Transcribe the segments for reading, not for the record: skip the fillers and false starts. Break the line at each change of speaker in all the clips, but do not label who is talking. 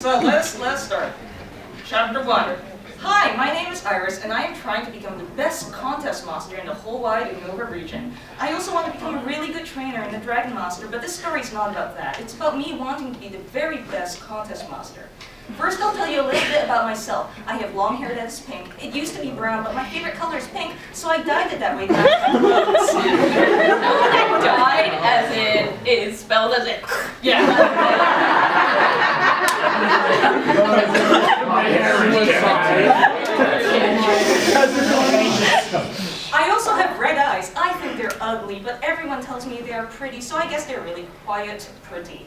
So let's start. Chapter 1. Hi, my name is Iris, and I am trying to become the best contest master in the whole wide Unova region. I also want to become a really good trainer in the Dragon Master, but this story's not about that. It's about me wanting to be the very best contest master. First, I'll tell you a little bit about myself. I have long hair that is pink. It used to be brown, but my favorite color is pink, so I dyed it that way.
Dyed as in, it is spelled as in.
Yeah. I also have red eyes. I think they're ugly, but everyone tells me they are pretty, so I guess they're really quiet, pretty.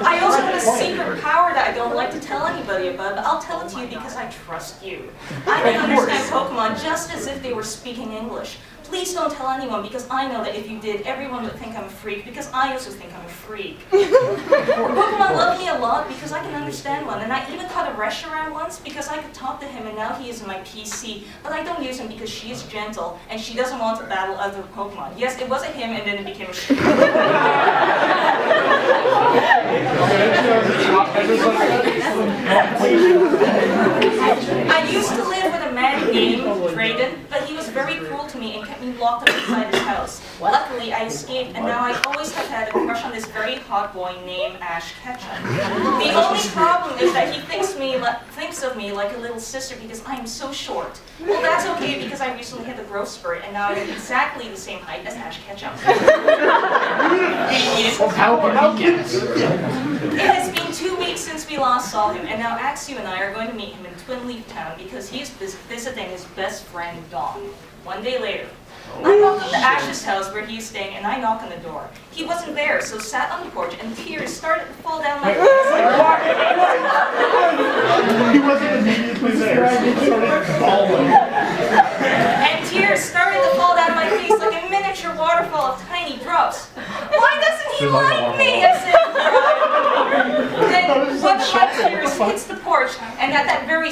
I also have a secret power that I don't like to tell anybody about, but I'll tell it to you because I trust you. I can understand Pokemon just as if they were speaking English. Please don't tell anyone, because I know that if you did, everyone would think I'm a freak, because I also think I'm a freak. Pokemon love me a lot because I can understand one, and I even caught a Reshiram once because I could talk to him, and now he is in my PC, but I don't use him because she is gentle, and she doesn't want to battle other Pokemon. Yes, it was a him, and then it became a she. I used to live with a man named Drayden, but he was very cruel to me and kept me locked up inside his house. Luckily, I escaped, and now I always have had a crush on this very hot boy named Ash Ketchum. The only problem is that he thinks of me like a little sister because I am so short. Well, that's okay because I recently hit a growth spurt, and now I'm exactly the same height as Ash Ketchum. It has been 2 weeks since we last saw him, and now Axu and I are going to meet him in Twin Leaf Town because he is visiting his best friend, Dawn. One day later, I walked up to Ash's house where he is staying, and I knock on the door. He wasn't there, so sat on the porch, and tears started to fall down my face.
He wasn't immediately there. He started falling.
And tears started to fall down my face like a miniature waterfall of tiny drops. Why doesn't he like me? I said, then one of my tears hits the porch, and at that very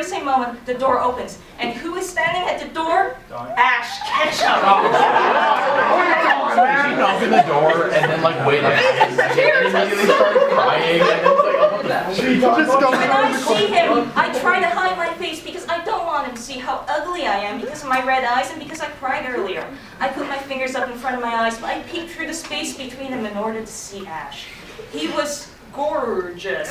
same moment, the door opens. And who is standing at the door? Ash Ketchum.
She knocked on the door and then waited. And immediately started crying. And then
when I see him, I try to hide my face because I don't want him to see how ugly I am because of my red eyes and because I cried earlier. I put my fingers up in front of my eyes, but I peeked through the space between them in order to see Ash. He was gorgeous.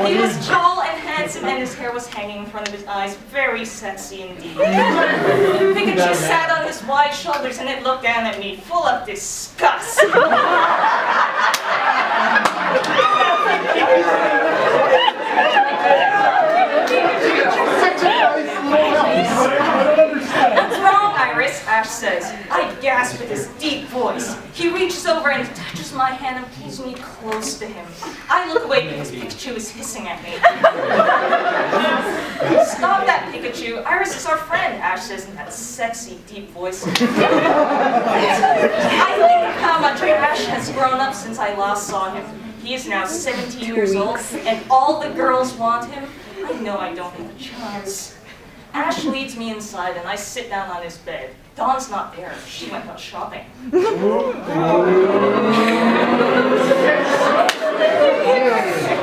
He was tall and handsome, and his hair was hanging in front of his eyes. Very sexy indeed. Pikachu sat on his wide shoulders, and it looked down at me, full of disgust. What's wrong, Iris? Ash says. I gasp with his deep voice. He reaches over and touches my hand and pulls me close to him. I look away because Pikachu is hissing at me. Stop that, Pikachu. Iris is our friend, Ash says in that sexy, deep voice. I think of how much Ash has grown up since I last saw him. He is now 17 years old, and all the girls want him. I know I don't have a chance. Ash leads me inside, and I sit down on his bed. Dawn's not there. She went out shopping.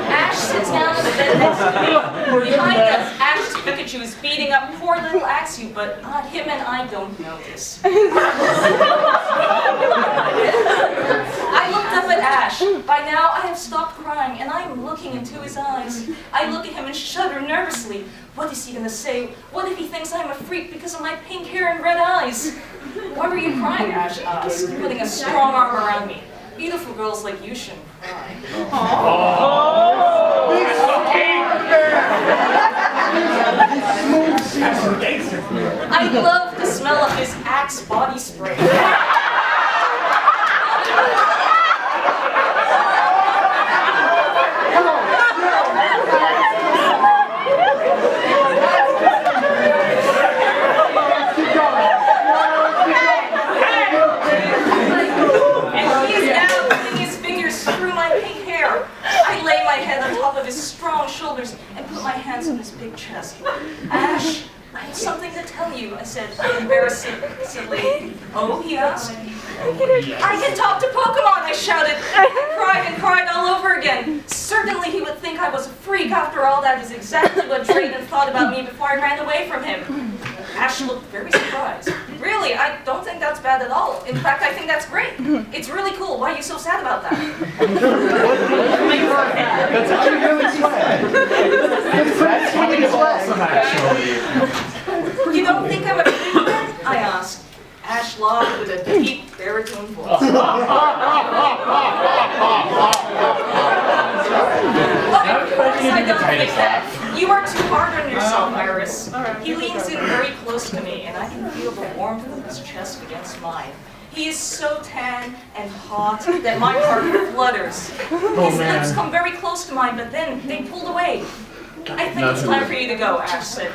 Ash sits down on the bed next to me. Behind us, Ash's Pikachu is beating up poor little Axu, but him and I don't notice. I looked up at Ash. By now, I have stopped crying, and I am looking into his eyes. I look at him and shudder nervously. What is he going to say? What if he thinks I'm a freak because of my pink hair and red eyes? Why were you crying, Ash asked, putting a strong arm around me. Beautiful girls like you shouldn't cry. I love the smell of his Axe body spray. Shoulders and put my hands on his big chest. Ash, I have something to tell you, I said embarrassedly. Oh, he asked. I can talk to Pokemon, I shouted. Certainly he would think I was a freak. After all, that is exactly what Drayton thought about me before I ran away from him. Ash looked very surprised. Really, I don't think that's bad at all. In fact, I think that's great. It's really cool. Why are you so sad about that?
That's actually really swag. That's really
Awesome, actually.
You don't think I'm a freak then? I asked. Ash laughed with a deep baritone voice. Of course I don't think that. You are too hard on yourself, Iris. He leans in very close to me, and I can feel the warmth of his chest against mine. He is so tan and hot that my heart flutters. His lips come very close to mine, but then they pulled away. I think it's time for you to go, Ash said. Of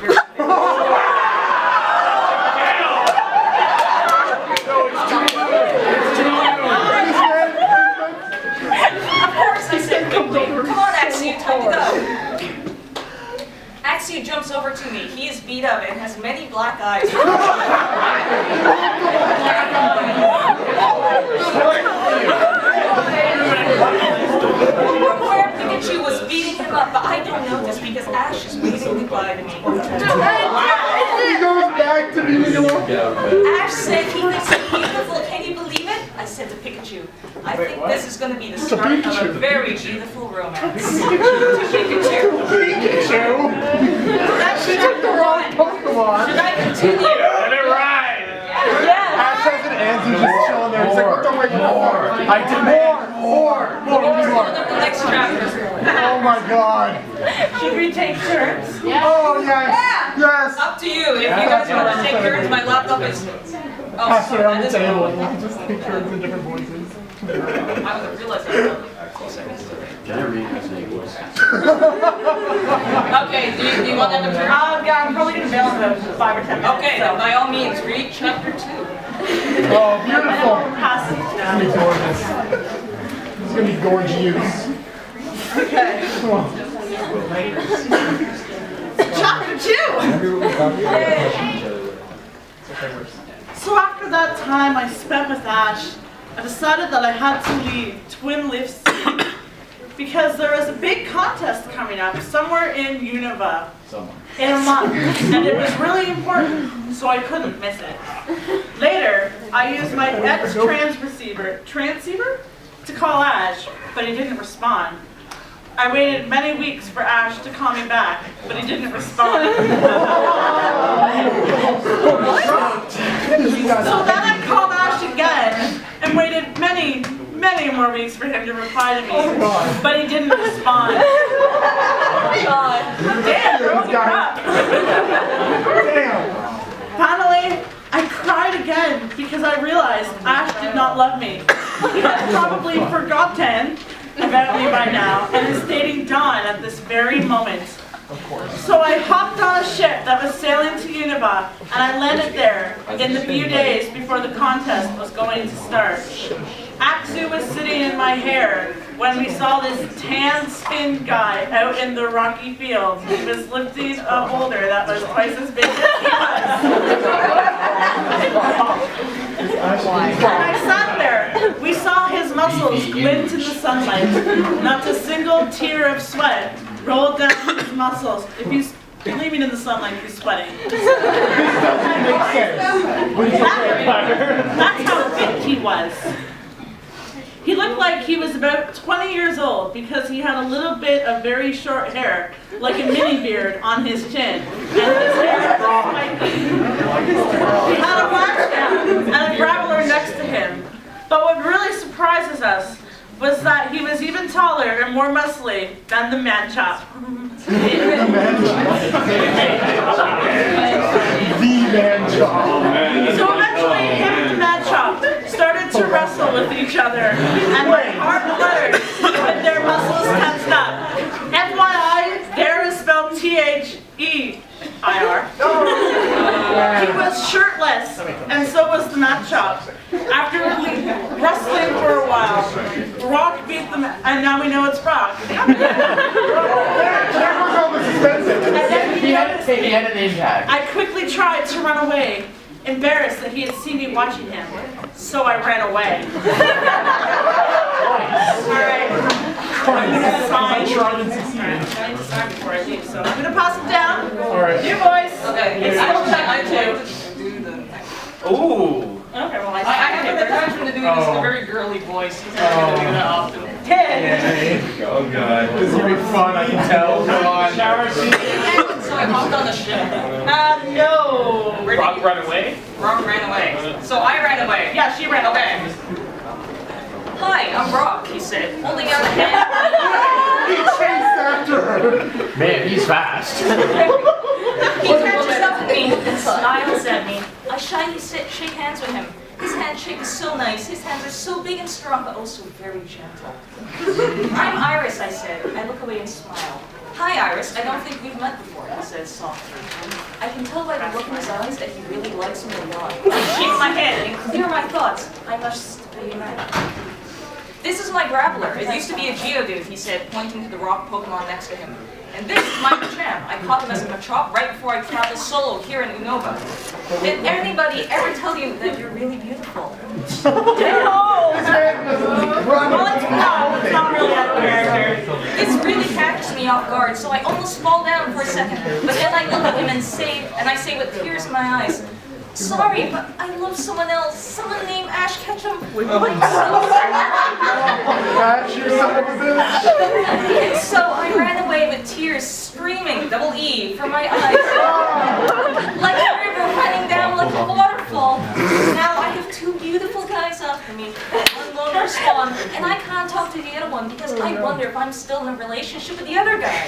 course, I said quickly. Come on, Axie, time to go. Axie jumps over to me. He is beat up and has many black eyes. From where Pikachu was beating him up, but I don't know this because Ash is waving goodbye to me.
He goes back to being alone.
Ash said he thinks I'm beautiful. Can you believe it? I said to Pikachu. I think this is going to be the start of a very beautiful romance. To Pikachu.
She took the wrong Pokemon.
Should I continue?
Let it ride.
Yeah.
Ash has an answer just chilling there. He's like, what the wait, more.
I demand more.
The next chapter.
Oh my god.
Should we take turns?
Oh yes. Yes.
Up to you. If you guys want to take turns, my laptop is... Oh,
Pass it around
that
the
is
table.
wrong.
Just take turns in different voices.
I would realize that. 2 seconds.
Can I read as an English?
Okay, do you want them to turn?
Yeah, I'm probably gonna bail in about 5 or 10 minutes.
Okay, then by all means, read chapter 2.
Oh, beautiful.
Passage
It's
now.
gonna be gorgeous. It's gonna be gorgeous.
Okay.
Come on.
Chapter 2! So after that time I spent with Ash, I decided that I had to leave Twin Leaf City because there was a big contest coming up somewhere in Unova in a month, and it was really important, so I couldn't miss it. Later, I used my transceiver to call Ash, but he didn't respond. I waited many weeks for Ash to call me back, but he didn't respond. So then I called Ash again and waited many more weeks for him to reply to me, but he didn't respond. Damn, bro, you're up. Finally, I cried again because I realized Ash did not love me. He had probably forgotten about me by now and is dating Dawn at this very moment. So I hopped on a ship that was sailing to Unova, and I landed there in the few days before the contest was going to start. Axu was sitting in my hair when we saw this tan skinned guy out in the rocky field. He was lifting a boulder that was twice as big as he was. When I sat there, we saw his muscles glint in the sunlight. Not a single tear of sweat rolled down his muscles. If he's leaving in the sunlight, he's sweating. That's how fit he was. He looked like he was about 20 years old because he had a little bit of very short hair, like a mini beard on his chin, and his hair was spiky. He had a wax down and a graveler next to him. But what really surprises us was that he was even taller and more muscly than the man chop.
The man chop.
So eventually him and the man chop started to wrestle with each other, and my heart fluttered when their muscles tensed up. FYI, there is spelled T-H-E-I-R. He was shirtless, and so was the man chop. After wrestling for a while, Brock beat them, and now we know it's Brock. And then
He had an impact.
I quickly tried to run away, embarrassed that he had seen me watching him. So I ran away. Alright.
Christ. I tried and succeeded.
I need to sign before I leave, so I'm gonna pass it down.
Alright.
You boys.
Okay,
It's
I
still check
I
mine
do
too.
do the.
Ooh.
Okay, well
I have the encouragement to do this in a very girly voice. He's not going to do that often.
10.
Oh god. This is gonna be fun, I can tell. Shower scene.
So I hopped on the ship.
No.
Rock right away?
Rock ran away. So I ran away.
Yeah, she ran away.
Hi, I'm Rock, he said, holding out a hand.
He chased after her.
Man, he's fast.
He catches up with me and smiles at me. I shyly shake hands with him. His handshake is so nice. His hands are so big and strong, but also very gentle. I'm Iris, I said. I look away and smile. Hi, Iris. I don't think we've met before, he says softly. I can tell by the look in his eyes that he really likes me a lot. I shake my head and clear my thoughts. I must be mad. This is my grappler. It used to be a Geodude, he said, pointing to the rock Pokemon next to him. And this is my Machamp. I caught him as a Machop right before I traveled solo here in Unova. Did anybody ever tell you that you're really beautiful?
No. Well, it's not really out of character.
This really catches me off guard, so I almost fall down for a second. But then I look at him and I say with tears in my eyes, sorry, but I love someone else. Someone named Ash Ketchum.
Ash, you're son of a bitch.
And so I ran away with tears screaming, double E, from my eyes. Like a river running down like a waterfall. Now I have two beautiful guys after me. One won't respond, and I can't talk to the other one because I wonder if I'm still in a relationship with the other guy.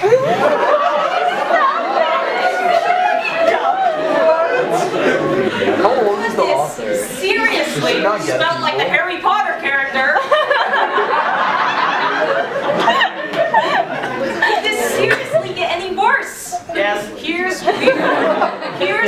How old is the author?
Seriously, spelled like the Harry Potter character. Did this seriously get any worse?
Yes.
Here's